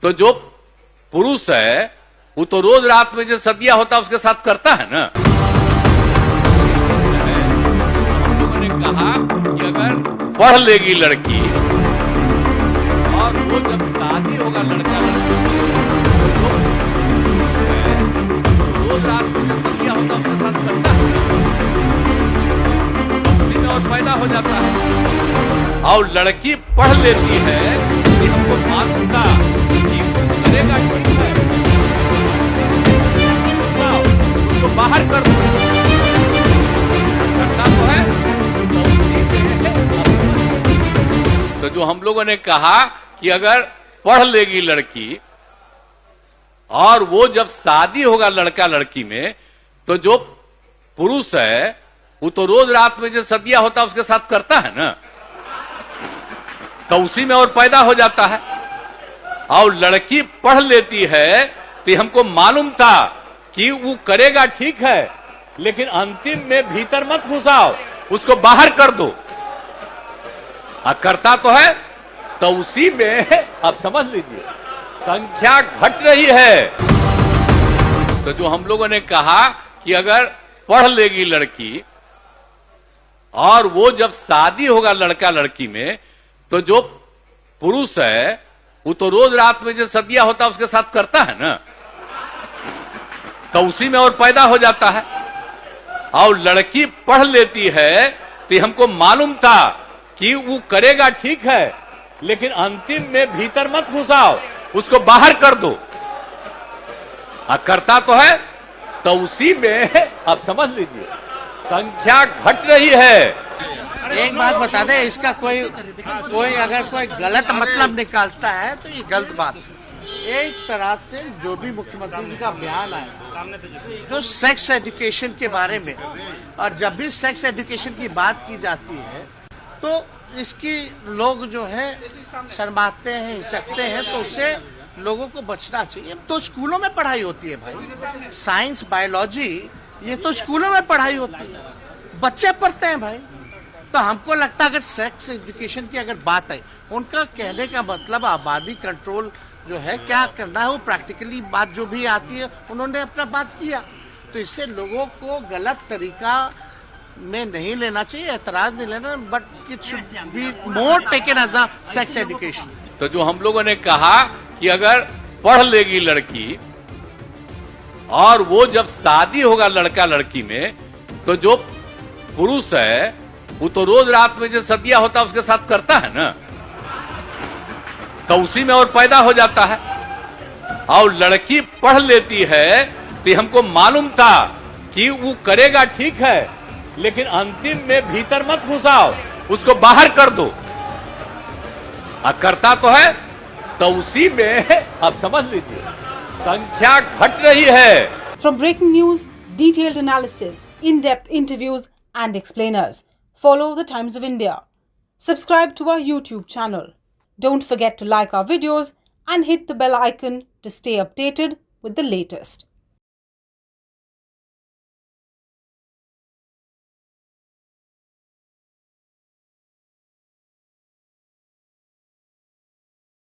तो जो पुरुष है वो तो रोज रात में जो सदिया होता है उसके साथ करता है ना। हम लोगों ने कहा कि अगर पढ़ लेगी लड़की और वो जब शादी होगा लड़का लड़की तो रोज रात में जो सदिया होता है उसके साथ करता है, उसी में और पैदा हो जाता है। और लड़की पढ़ लेती है कि हमको मालूम था कि वो करेगा ठीक है, उसको बाहर कर दो, करता तो है तो उसी में। तो जो हम लोगों ने कहा कि अगर पढ़ लेगी लड़की और वो जब शादी होगा लड़का लड़की में तो जो पुरुष है वो तो रोज रात में जो सदिया होता है उसके साथ करता है ना, तो उसी में और पैदा हो जाता है। और लड़की पढ़ लेती है तो हमको मालूम था कि वो करेगा ठीक है, लेकिन अंतिम में भीतर मत घुसाओ, उसको बाहर कर दो। करता तो है तो उसी में अब समझ लीजिए संख्या घट रही है। तो जो हम लोगों ने कहा कि अगर पढ़ लेगी लड़की और वो जब शादी होगा लड़का लड़की में तो जो पुरुष है वो तो रोज रात में जो सदिया होता है उसके साथ करता है ना, तो उसी में और पैदा हो जाता है। और लड़की पढ़ लेती है तो हमको मालूम था कि वो करेगा ठीक है, लेकिन अंतिम में भीतर मत घुसाओ, उसको बाहर कर दो। करता तो है तो उसी में अब समझ लीजिए संख्या घट रही है। एक बात बता दे, इसका कोई अगर कोई गलत मतलब निकालता है तो ये गलत बात है। एक तरह से जो भी मुख्यमंत्री जी का बयान आया जो सेक्स एजुकेशन के बारे में, और जब भी सेक्स एजुकेशन की बात की जाती है तो इसकी लोग जो है शर्माते हैं, हिचकते हैं, तो उससे लोगों को बचना चाहिए। तो स्कूलों में पढ़ाई होती है भाई, साइंस बायोलॉजी ये तो स्कूलों में पढ़ाई होती है, बच्चे पढ़ते हैं भाई। तो हमको लगता है अगर सेक्स एजुकेशन की अगर बात है, उनका कहने का मतलब आबादी कंट्रोल जो है क्या करना है, वो प्रैक्टिकली बात जो भी आती है उन्होंने अपना बात किया। तो इससे लोगों को गलत तरीका में नहीं लेना चाहिए, एतराज नहीं लेना, but it should be more taken as a sex education. तो जो हम लोगों ने कहा कि अगर पढ़ लेगी लड़की और वो जब शादी होगा लड़का लड़की में तो जो पुरुष है वो तो रोज रात में जो सदिया होता है उसके साथ करता है ना, तो उसी में और पैदा हो जाता है। और लड़की पढ़ लेती है तो हमको मालूम था कि वो करेगा ठीक है, लेकिन अंतिम में भीतर मत घुसाओ, उसको बाहर कर दो। करता तो है तो उसी में अब समझ लीजिए संख्या घट रही है। From breaking news, detailed analysis, in-depth interviews and explainers, follow the Times of India. Subscribe to our YouTube channel. Don't forget to like our videos and hit the bell icon to stay updated with the latest.